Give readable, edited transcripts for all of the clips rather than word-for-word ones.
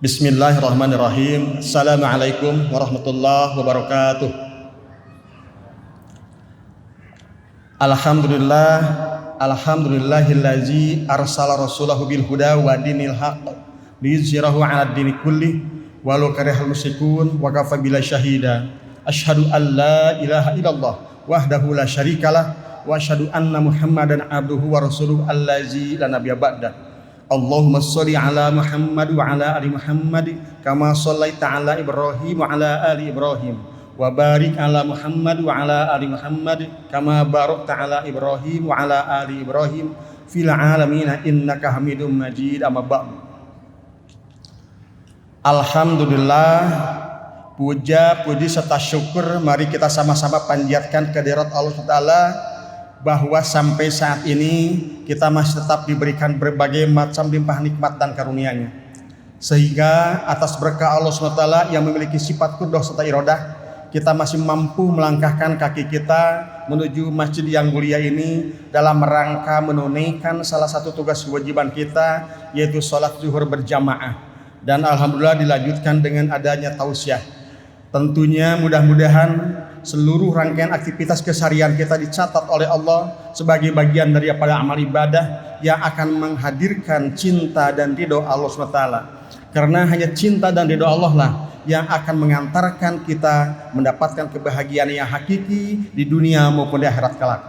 Bismillahirrahmanirrahim. Assalamualaikum warahmatullahi wabarakatuh. Alhamdulillahillazi arsala rasulahu bil huda wa dinil haqq liyuzhirahu 'ala dini kulli walau karihal musyrikun wa kafa billahi syahida. Asyhadu an la ilaha illallah wahdahu la syarikalah wa asyhadu anna Muhammadan abduhu wa rasuluhu allazi la nabiyya ba'da. Allahumma sholli ala Muhammad wa ala ali Muhammad kama shallaita ala Ibrahim wa ala ali Ibrahim wa barik ala Muhammad wa ala ali Muhammad kama barakta ala Ibrahim wa ala ali Ibrahim fil alamin innaka Hamidum Majid. Amma ba'du. Alhamdulillah, puja puji serta syukur mari kita sama-sama panjatkan kehadirat Allah Taala bahwa sampai saat ini kita masih tetap diberikan berbagai macam limpah nikmat dan karunia-Nya, sehingga atas berkah Allah SWT yang memiliki sifat qudrah serta iradah, kita masih mampu melangkahkan kaki kita menuju masjid yang mulia ini dalam rangka menunaikan salah satu tugas kewajiban kita, yaitu sholat zuhur berjamaah. Dan alhamdulillah dilanjutkan dengan adanya tausiah. Tentunya mudah-mudahan seluruh rangkaian aktivitas keseharian kita dicatat oleh Allah sebagai bagian daripada amal ibadah yang akan menghadirkan cinta dan ridho Allah SWT. Karena hanya cinta dan ridho Allah lah yang akan mengantarkan kita mendapatkan kebahagiaan yang hakiki di dunia maupun di akhirat kelak.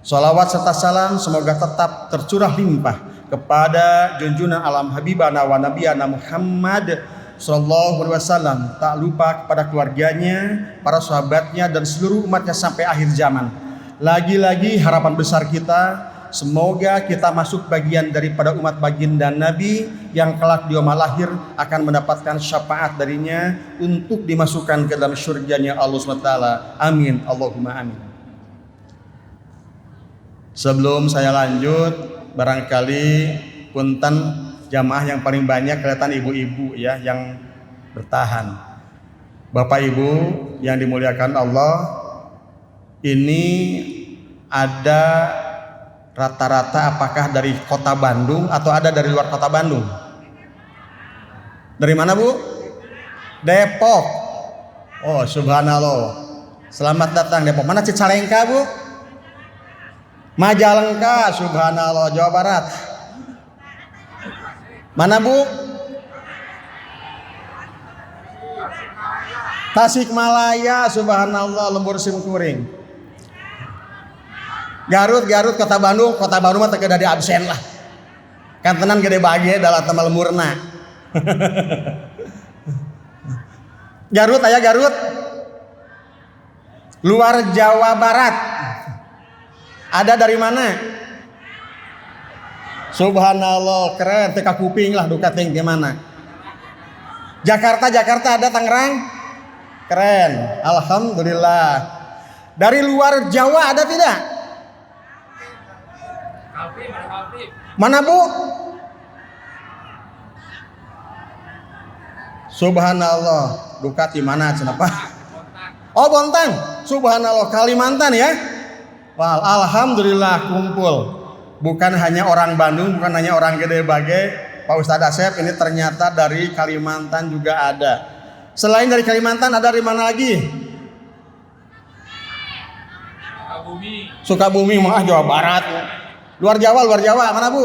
Salawat serta salam semoga tetap tercurah limpah kepada junjungan alam habibana wa nabiyana Muhammad sallallahu alaihi wasallam, tak lupa kepada keluarganya, para sahabatnya dan seluruh umatnya sampai akhir zaman. Lagi-lagi harapan besar kita, semoga kita masuk bagian daripada umat baginda Nabi yang kelak di yaumul akhir akan mendapatkan syafaat darinya untuk dimasukkan ke dalam surganya Allah SWT. Amin, Allahumma amin. Sebelum saya lanjut, barangkali punten jamaah yang paling banyak kelihatan ibu-ibu ya yang bertahan. Bapak Ibu yang dimuliakan Allah, ini ada rata-rata apakah dari kota Bandung atau ada dari luar kota Bandung? Dari mana Bu? Depok. Oh subhanallah. Selamat datang Depok. Mana Cicalengka Bu? Majalengka, subhanallah, Jawa Barat. Mana Bu? Tasikmalaya, subhanallah, Lembur Simkuring. Garut, Kota Bandung mah teu dari absen lah. Kan tenan gede bahagia dalam temal murna. Garut aya Garut. Luar Jawa Barat. Ada dari mana? Subhanallah, keren. Teka kuping lah duka ting gimana? Jakarta ada Tangerang? Keren. Alhamdulillah. Dari luar Jawa ada tidak? Mana Bu? Subhanallah. Duka di mana kenapa? Oh Bontang. Subhanallah, Kalimantan ya. Wah, alhamdulillah kumpul. Bukan hanya orang Bandung, bukan hanya orang Gede Bage, Pak Ustadz Asep, ini ternyata dari Kalimantan juga ada. Selain dari Kalimantan ada dari mana lagi? Sukabumi mah Jawa Barat. Luar Jawa mana Bu?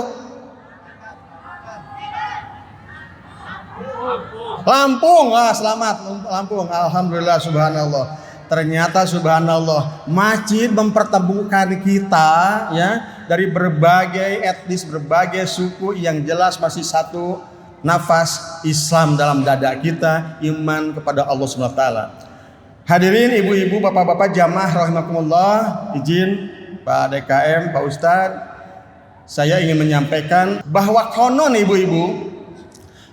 Lampung. Wah, selamat Lampung. Alhamdulillah, subhanallah. Ternyata subhanallah, masjid mempertemukan kita ya dari berbagai etnis, berbagai suku, yang jelas masih satu nafas Islam dalam dada kita, iman kepada Allah SWT. Hadirin ibu-ibu, bapak-bapak jamaah rahimakumullah, izin Pak DKM, Pak Ustadz, saya ingin menyampaikan bahwa konon ibu-ibu,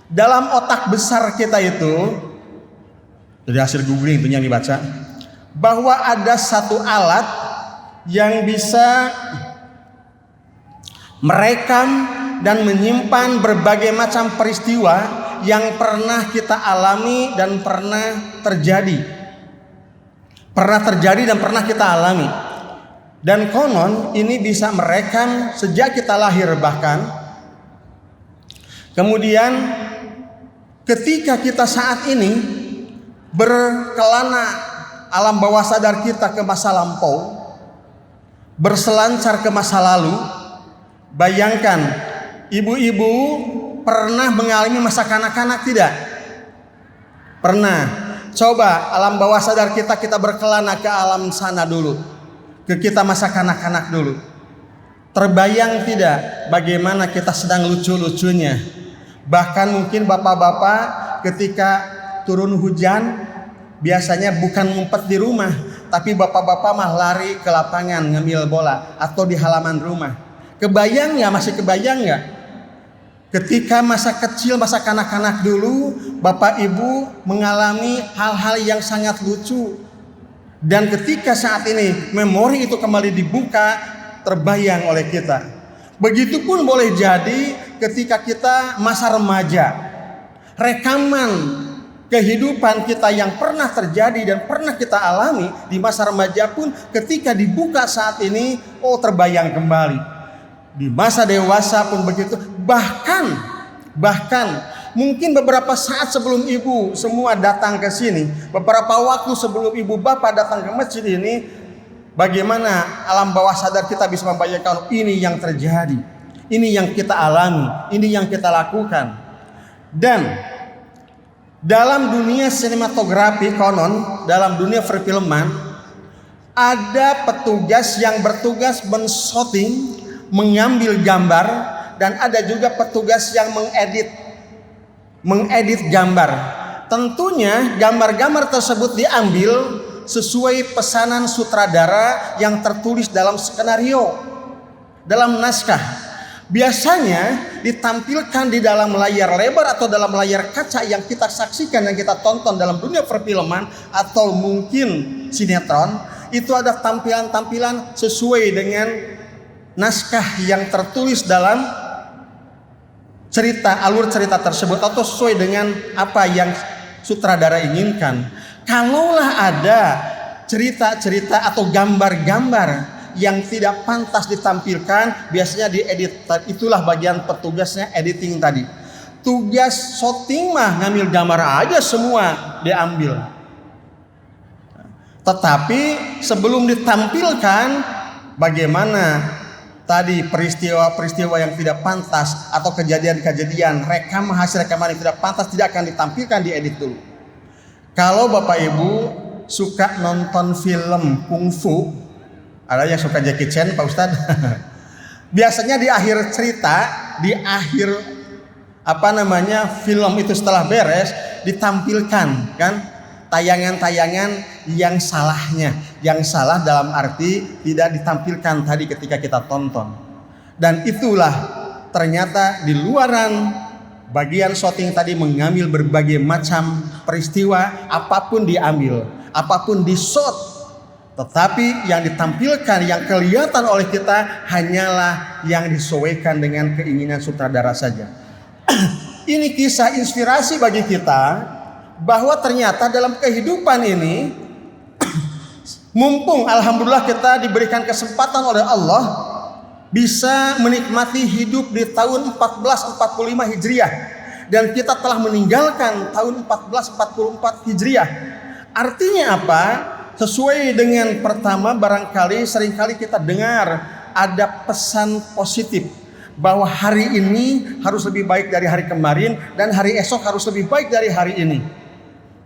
dalam otak besar kita itu, dari hasil googling itu yang dibaca, bahwa ada satu alat yang bisa merekam dan menyimpan berbagai macam peristiwa yang pernah kita alami dan pernah terjadi dan pernah kita alami. Dan konon ini bisa merekam sejak kita lahir bahkan. Kemudian ketika kita saat ini berkelana alam bawah sadar kita ke masa lampau, berselancar ke masa lalu, bayangkan ibu-ibu pernah mengalami masa kanak-kanak tidak? Pernah. Coba alam bawah sadar kita berkelana ke alam sana dulu, ke kita masa kanak-kanak dulu. Terbayang tidak bagaimana kita sedang lucu-lucunya? Bahkan mungkin bapak-bapak ketika turun hujan biasanya bukan ngumpet di rumah, tapi bapak-bapak mah lari ke lapangan ngemil bola atau di halaman rumah. Kebayang ya, masih kebayang nggak? Ketika masa kecil, masa kanak-kanak dulu, bapak ibu mengalami hal-hal yang sangat lucu. Dan ketika saat ini memori itu kembali dibuka, terbayang oleh kita. Begitupun boleh jadi ketika kita masa remaja, rekaman kehidupan kita yang pernah terjadi dan pernah kita alami di masa remaja pun ketika dibuka saat ini, terbayang kembali. Di masa dewasa pun begitu. Bahkan mungkin beberapa saat sebelum ibu semua datang ke sini, beberapa waktu sebelum ibu bapak datang ke masjid ini, bagaimana alam bawah sadar kita bisa membayangkan ini yang terjadi, ini yang kita alami, ini yang kita lakukan. Dan dalam dunia sinematografi konon, dalam dunia perfilman, ada petugas yang bertugas menshooting, mengambil gambar, dan ada juga petugas yang mengedit gambar. Tentunya gambar-gambar tersebut diambil sesuai pesanan sutradara yang tertulis dalam skenario, dalam naskah. Biasanya ditampilkan di dalam layar lebar atau dalam layar kaca yang kita saksikan dan kita tonton dalam dunia perfilman atau mungkin sinetron. Itu ada tampilan-tampilan sesuai dengan naskah yang tertulis dalam alur cerita tersebut atau sesuai dengan apa yang sutradara inginkan. Kalaulah ada cerita-cerita atau gambar-gambar yang tidak pantas ditampilkan, biasanya diedit. Itulah bagian petugasnya editing tadi. Tugas syuting mah ngambil gambar aja semua diambil. Tetapi sebelum ditampilkan, bagaimana tadi peristiwa-peristiwa yang tidak pantas atau kejadian-kejadian, hasil rekaman yang tidak pantas tidak akan ditampilkan, diedit dulu. Kalau Bapak Ibu suka nonton film kungfu, ada yang suka Jackie Chan Pak Ustadz, biasanya di akhir cerita, di akhir film itu setelah beres ditampilkan kan tayangan-tayangan yang salahnya, yang salah dalam arti tidak ditampilkan tadi ketika kita tonton. Dan itulah ternyata di luaran bagian syuting tadi mengambil berbagai macam peristiwa, apapun diambil, apapun di shot, tetapi yang ditampilkan, yang kelihatan oleh kita hanyalah yang disesuaikan dengan keinginan sutradara saja. Ini kisah inspirasi bagi kita bahwa ternyata dalam kehidupan ini mumpung alhamdulillah kita diberikan kesempatan oleh Allah bisa menikmati hidup di tahun 1445 Hijriah dan kita telah meninggalkan tahun 1444 Hijriah. Artinya apa? Sesuai dengan pertama, barangkali seringkali kita dengar ada pesan positif bahwa hari ini harus lebih baik dari hari kemarin dan hari esok harus lebih baik dari hari ini.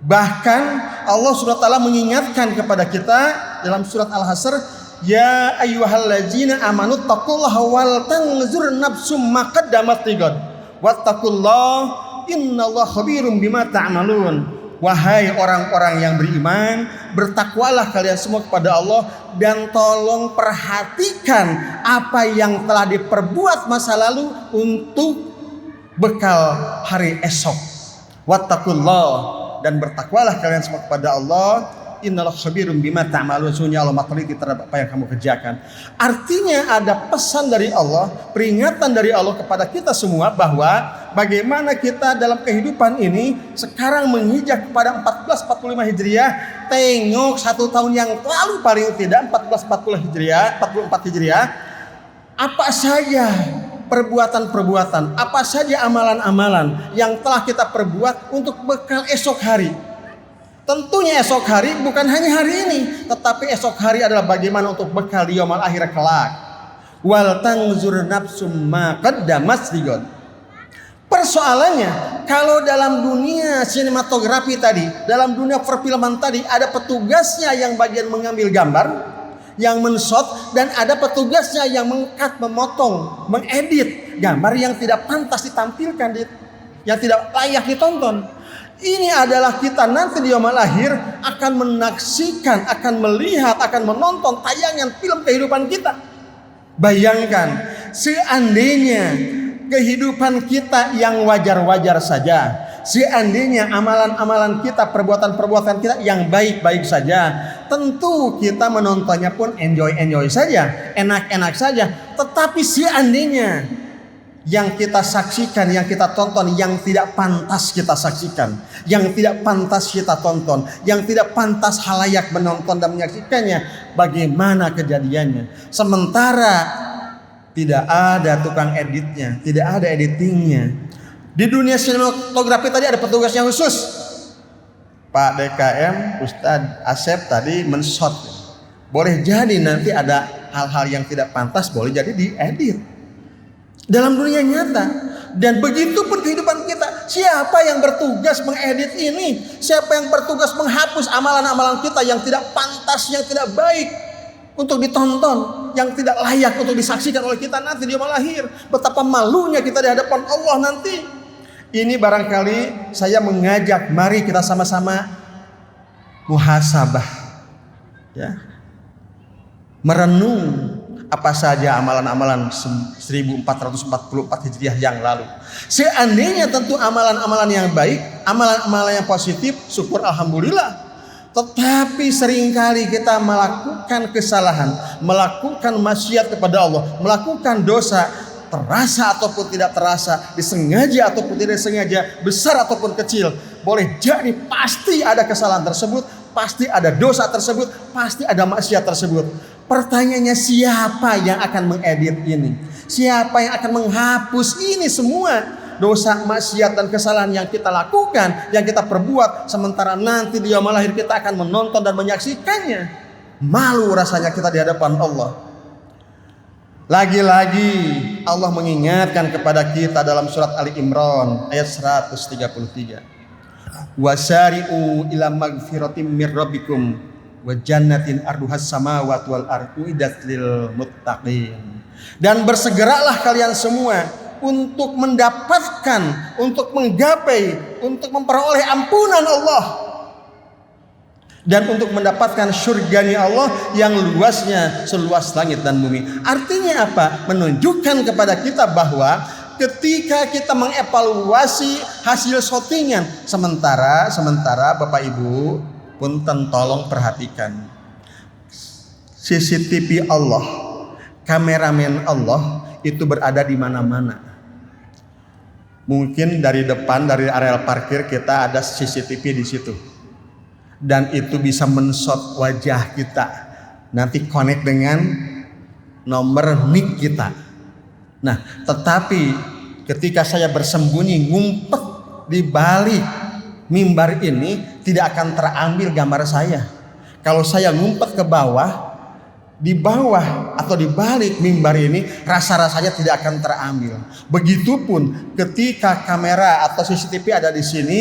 Bahkan Allah SWT mengingatkan kepada kita dalam surat Al-Hasr, ya ayyuhallazina amanu taqullaha wal tanzur nafsum ma qaddamat lighad wattaqullaha innallaha khabirum bima ta'malun. Wahai orang-orang yang beriman, bertakwalah kalian semua kepada Allah dan tolong perhatikan apa yang telah diperbuat masa lalu untuk bekal hari esok. Wattaqullah, dan bertakwalah kalian semua kepada Allah. Innallaha khabirum bima ta'malun, sesungguhnya Allah maha teliti terhadap apa yang kamu kerjakan. Artinya ada pesan dari Allah, peringatan dari Allah kepada kita semua bahwa bagaimana kita dalam kehidupan ini sekarang menginjak kepada 1445 Hijriah. Tengok 1 tahun yang lalu paling tidak 1440 Hijriah, 44 Hijriah, apa saja perbuatan-perbuatan, apa saja amalan-amalan yang telah kita perbuat untuk bekal esok hari. Tentunya esok hari bukan hanya hari ini, tetapi esok hari adalah bagaimana untuk bekal di yaumul akhir kelak. Wal tanzur nafsum ma qaddamat lighad. Persoalannya, kalau dalam dunia sinematografi tadi, dalam dunia perfilman tadi, ada petugasnya yang bagian mengambil gambar, yang men-shot, dan ada petugasnya yang meng-cut, memotong, mengedit gambar yang tidak pantas ditampilkan, yang tidak layak ditonton. Ini adalah kita nanti di yaumul akhir akan menaksikan, akan melihat, akan menonton tayangan film kehidupan kita. Bayangkan, seandainya kehidupan kita yang wajar-wajar saja, seandainya amalan-amalan kita, perbuatan-perbuatan kita yang baik-baik saja, tentu kita menontonnya pun enjoy-enjoy saja, enak-enak saja. Tetapi seandainya yang kita saksikan, yang kita tonton, yang tidak pantas kita saksikan, yang tidak pantas kita tonton, yang tidak pantas halayak menonton dan menyaksikannya, bagaimana kejadiannya? Sementara tidak ada tukang editnya, tidak ada editingnya. Di dunia sinematografi tadi ada petugasnya khusus. Pak DKM, Ustadz Asep tadi men-shot. Boleh jadi nanti ada hal-hal yang tidak pantas, boleh jadi diedit dalam dunia nyata. Dan begitu pun kehidupan kita. Siapa yang bertugas mengedit ini? Siapa yang bertugas menghapus amalan-amalan kita yang tidak pantas, yang tidak baik untuk ditonton, yang tidak layak untuk disaksikan oleh kita nanti di yaumul akhir? Betapa malunya kita di hadapan Allah nanti. Ini barangkali saya mengajak, mari kita sama-sama muhasabah, ya, merenung apa saja amalan-amalan 1444 Hijriah yang lalu. Seandainya tentu amalan-amalan yang baik, amalan-amalan yang positif, syukur alhamdulillah. Tetapi seringkali kita melakukan kesalahan, melakukan maksiat kepada Allah, melakukan dosa, terasa ataupun tidak terasa, disengaja ataupun tidak disengaja, besar ataupun kecil. Boleh jadi pasti ada kesalahan tersebut, pasti ada dosa tersebut, pasti ada maksiat tersebut. Pertanyaannya, siapa yang akan mengedit ini? Siapa yang akan menghapus ini semua? Dosa, maksiat, dan kesalahan yang kita lakukan, yang kita perbuat, sementara nanti di yaumul akhir kita akan menonton dan menyaksikannya. Malu rasanya kita di hadapan Allah. Lagi-lagi Allah mengingatkan kepada kita dalam surat Ali Imran ayat 133. Wasari'u ila magfiratim mir rabbikum wa jannatin arduhas samawati wal ardu uiddat lil muttaqin. Dan bersegeralah kalian semua untuk mendapatkan, untuk menggapai, untuk memperoleh ampunan Allah, dan untuk mendapatkan surganya Allah yang luasnya seluas langit dan bumi. Artinya apa? Menunjukkan kepada kita bahwa ketika kita mengevaluasi hasil syutingan, sementara Bapak Ibu punten tolong perhatikan, CCTV Allah, kameramen Allah itu berada di mana-mana. Mungkin dari depan, dari area parkir kita ada CCTV di situ, dan itu bisa men-shot wajah kita, nanti connect dengan nomor NIK kita. Nah, tetapi ketika saya bersembunyi ngumpet di balik mimbar ini, tidak akan terambil gambar saya. Kalau saya ngumpet ke bawah, di bawah atau di balik mimbar ini, rasa-rasanya tidak akan terambil. Begitupun ketika kamera atau CCTV ada di sini,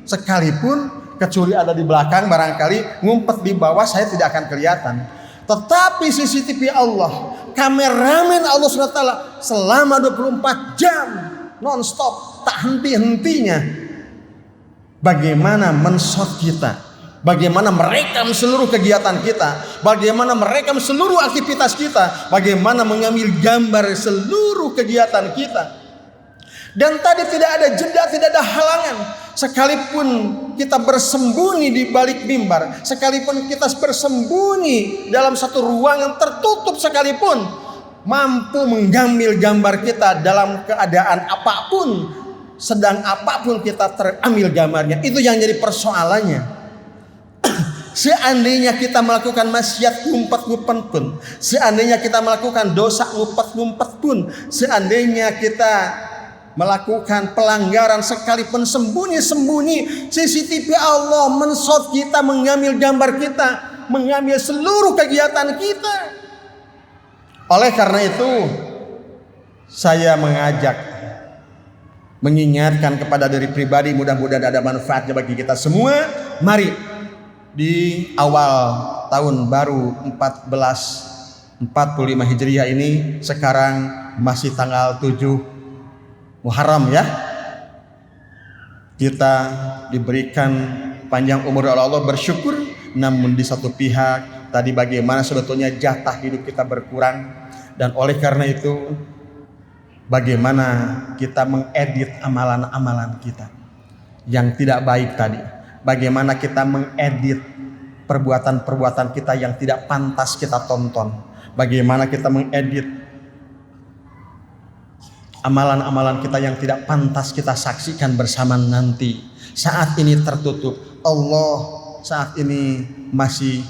sekalipun kecuali ada di belakang, barangkali ngumpet di bawah saya tidak akan kelihatan. Tetapi CCTV Allah, kameramen Allah SWT selama 24 jam non-stop, tak henti-hentinya, bagaimana men-shot kita, bagaimana merekam seluruh kegiatan kita, bagaimana merekam seluruh aktivitas kita, bagaimana mengambil gambar seluruh kegiatan kita. Dan tadi tidak ada jeda, tidak ada halangan. Sekalipun kita bersembunyi di balik mimbar, sekalipun kita bersembunyi dalam satu ruangan tertutup sekalipun, mampu mengambil gambar kita dalam keadaan apapun, sedang apapun kita terambil gambarnya. Itu yang jadi persoalannya. Seandainya kita melakukan maksiat ngumpet-ngumpet pun, seandainya kita melakukan dosa ngumpet-ngumpet pun, seandainya kita melakukan pelanggaran sekalipun sembunyi-sembunyi, CCTV Allah mensot kita, mengambil gambar kita, mengambil seluruh kegiatan kita. Oleh karena itu, saya mengajak, mengingatkan kepada diri pribadi, mudah-mudahan ada manfaatnya bagi kita semua. Mari di awal tahun baru 1445 Hijriah ini, sekarang masih tanggal 7 Muharram ya, kita diberikan panjang umur oleh Allah, bersyukur. Namun di satu pihak tadi bagaimana sebetulnya jatah hidup kita berkurang, dan oleh karena itu bagaimana kita mengedit amalan-amalan kita yang tidak baik tadi, bagaimana kita mengedit perbuatan-perbuatan kita yang tidak pantas kita tonton, bagaimana kita mengedit amalan-amalan kita yang tidak pantas kita saksikan bersama nanti. Saat ini tertutup, Allah saat ini masih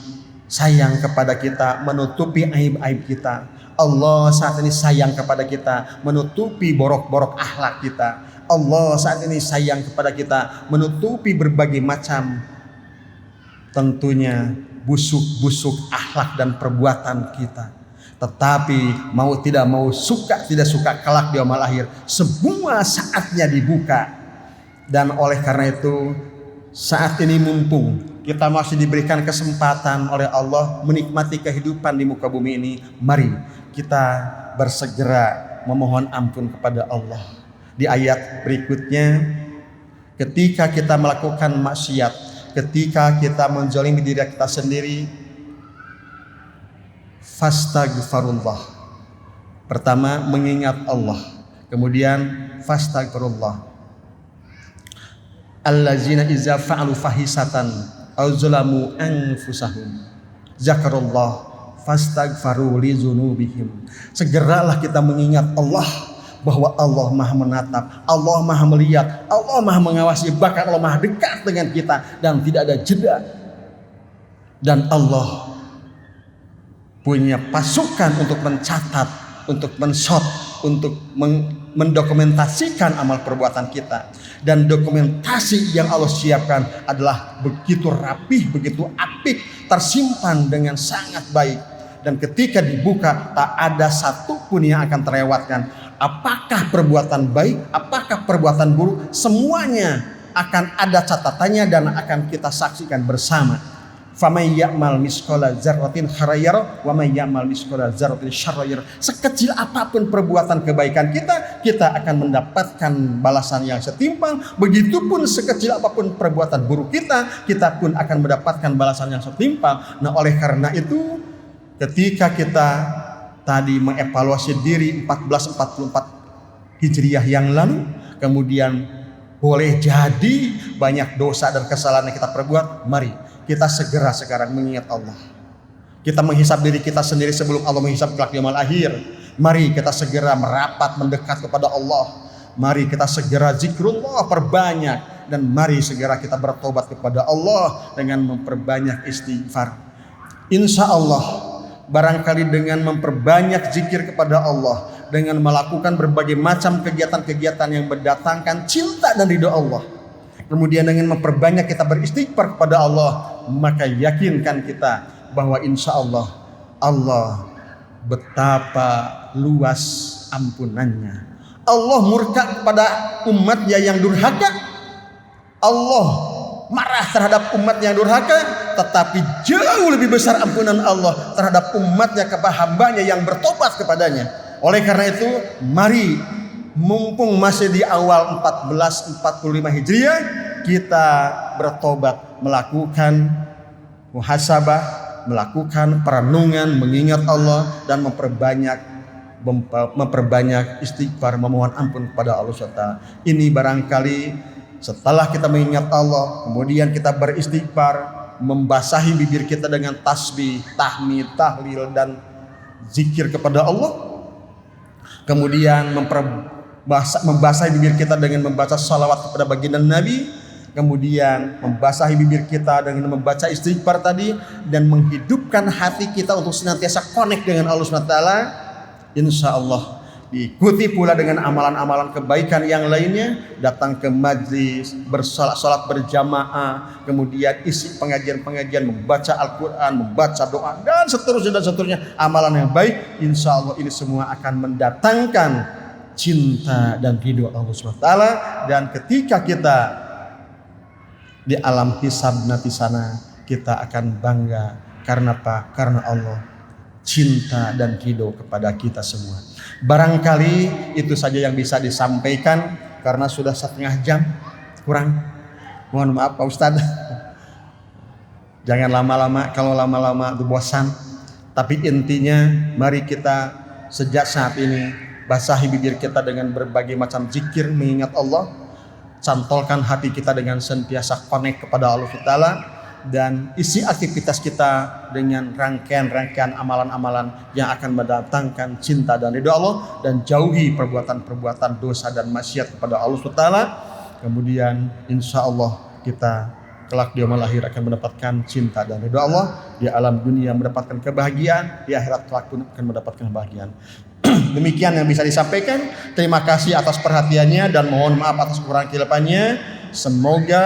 sayang kepada kita, menutupi aib-aib kita. Allah saat ini sayang kepada kita, menutupi borok-borok akhlak kita. Allah saat ini sayang kepada kita, menutupi berbagai macam tentunya busuk-busuk akhlak dan perbuatan kita. Tetapi mau tidak mau, suka tidak suka, kelak di yaumul akhir semua saatnya dibuka. Dan oleh karena itu saat ini mumpung kita masih diberikan kesempatan oleh Allah menikmati kehidupan di muka bumi ini, mari kita bersegera memohon ampun kepada Allah. Di ayat berikutnya, ketika kita melakukan maksiat, ketika kita menzalimi diri kita sendiri, fastaghfirullah. Pertama mengingat Allah, kemudian fastaghfirullah. Allazina iza fa'alu fahisatan aw zalamu anfusahum zakarullah fastaghfaru li dzunubihim. Segeralah kita mengingat Allah, bahwa Allah Maha menatap, Allah Maha melihat, Allah Maha mengawasi, bahkan Allah Maha dekat dengan kita dan tidak ada jeda. Dan Allah punya pasukan untuk mencatat, untuk mensot, untuk mendokumentasikan amal perbuatan kita. Dan dokumentasi yang Allah siapkan adalah begitu rapih, begitu apik, tersimpan dengan sangat baik. Dan ketika dibuka, tak ada satupun yang akan terlewatkan. Apakah perbuatan baik, apakah perbuatan buruk, semuanya akan ada catatannya dan akan kita saksikan bersama. Faman ya'mal misqala dzarratin khairan yarah wa man ya'mal misqala dzarratin syarran yarah. Sekecil apapun perbuatan kebaikan kita, kita akan mendapatkan balasan yang setimpal. Begitupun sekecil apapun perbuatan buruk kita, kita pun akan mendapatkan balasan yang setimpal. Nah, oleh karena itu, ketika kita tadi mengevaluasi diri 1444 Hijriah yang lalu, kemudian boleh jadi banyak dosa dan kesalahan yang kita perbuat, mari kita segera sekarang mengingat Allah. Kita menghisap diri kita sendiri sebelum Allah menghisap kelak di yaumul akhir. Mari kita segera merapat mendekat kepada Allah. Mari kita segera zikrullah perbanyak, dan mari segera kita bertobat kepada Allah dengan memperbanyak istighfar. Insya Allah, barangkali dengan memperbanyak zikir kepada Allah, dengan melakukan berbagai macam kegiatan-kegiatan yang mendatangkan cinta dan ridho Allah, kemudian dengan memperbanyak kita beristighfar kepada Allah, maka yakinkan kita bahwa insya Allah, Allah betapa luas ampunannya. Allah murka kepada umatnya yang durhaka. Allah marah terhadap umat yang durhaka, tetapi jauh lebih besar ampunan Allah terhadap umatnya, kepada hambanya yang bertobat kepadanya. Oleh karena itu, mari mumpung masih di awal 1445 Hijriah, kita bertobat, melakukan muhasabah, melakukan perenungan, mengingat Allah, dan memperbanyak istighfar, memohon ampun kepada Allah SWT. Ini barangkali setelah kita mengingat Allah, kemudian kita beristighfar, membasahi bibir kita dengan tasbih, tahmid, tahlil, dan zikir kepada Allah. Kemudian membasahi bibir kita dengan membaca salawat kepada baginda Nabi. kemudian membasahi bibir kita dengan membaca istighfar tadi, dan menghidupkan hati kita untuk senantiasa connect dengan Allah SWT, insya Allah diikuti pula dengan amalan-amalan kebaikan yang lainnya, datang ke majlis, bersalat berjamaah, kemudian isi pengajian-pengajian, membaca Al-Quran, membaca doa, dan seterusnya amalan yang baik. Insya Allah ini semua akan mendatangkan cinta dan ridho Allah SWT. Dan ketika kita di alam hisab nanti sana, kita akan bangga. Karena apa? Karena Allah cinta dan ridho kepada kita semua. Barangkali itu saja yang bisa disampaikan, karena sudah 1,5 jam kurang. Mohon maaf Pak Ustadz. Jangan lama-lama, kalau lama-lama itu bosan. Tapi intinya mari kita sejak saat ini basahi bibir kita dengan berbagai macam zikir mengingat Allah. Cantolkan hati kita dengan sentiasa connect kepada Allah Ta'ala, dan isi aktivitas kita dengan rangkaian-rangkaian amalan-amalan yang akan mendatangkan cinta dan ridho Allah, dan jauhi perbuatan-perbuatan dosa dan maksiat kepada Allah Ta'ala. Kemudian insya Allah kita kelak di yaumul akhir akan mendapatkan cinta dan ridho Allah, di alam dunia mendapatkan kebahagiaan, di akhirat kelak pun akan mendapatkan kebahagiaan. Demikian yang bisa disampaikan. Terima kasih atas perhatiannya dan mohon maaf atas kekurangan kehilapannya. Semoga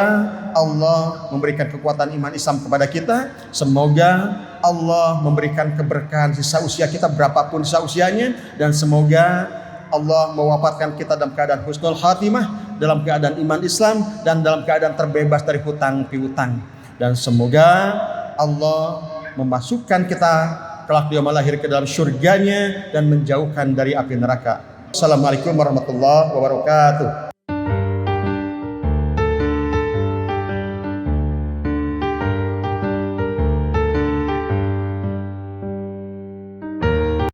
Allah memberikan kekuatan iman Islam kepada kita. Semoga Allah memberikan keberkahan sisa usia kita berapapun sisa usianya, dan semoga Allah mewafatkan kita dalam keadaan husnul khatimah, dalam keadaan iman Islam, dan dalam keadaan terbebas dari hutang piutang. Dan semoga Allah memasukkan kita kelak di yaumul akhir ke dalam surganya dan menjauhkan dari api neraka. Assalamualaikum warahmatullahi wabarakatuh.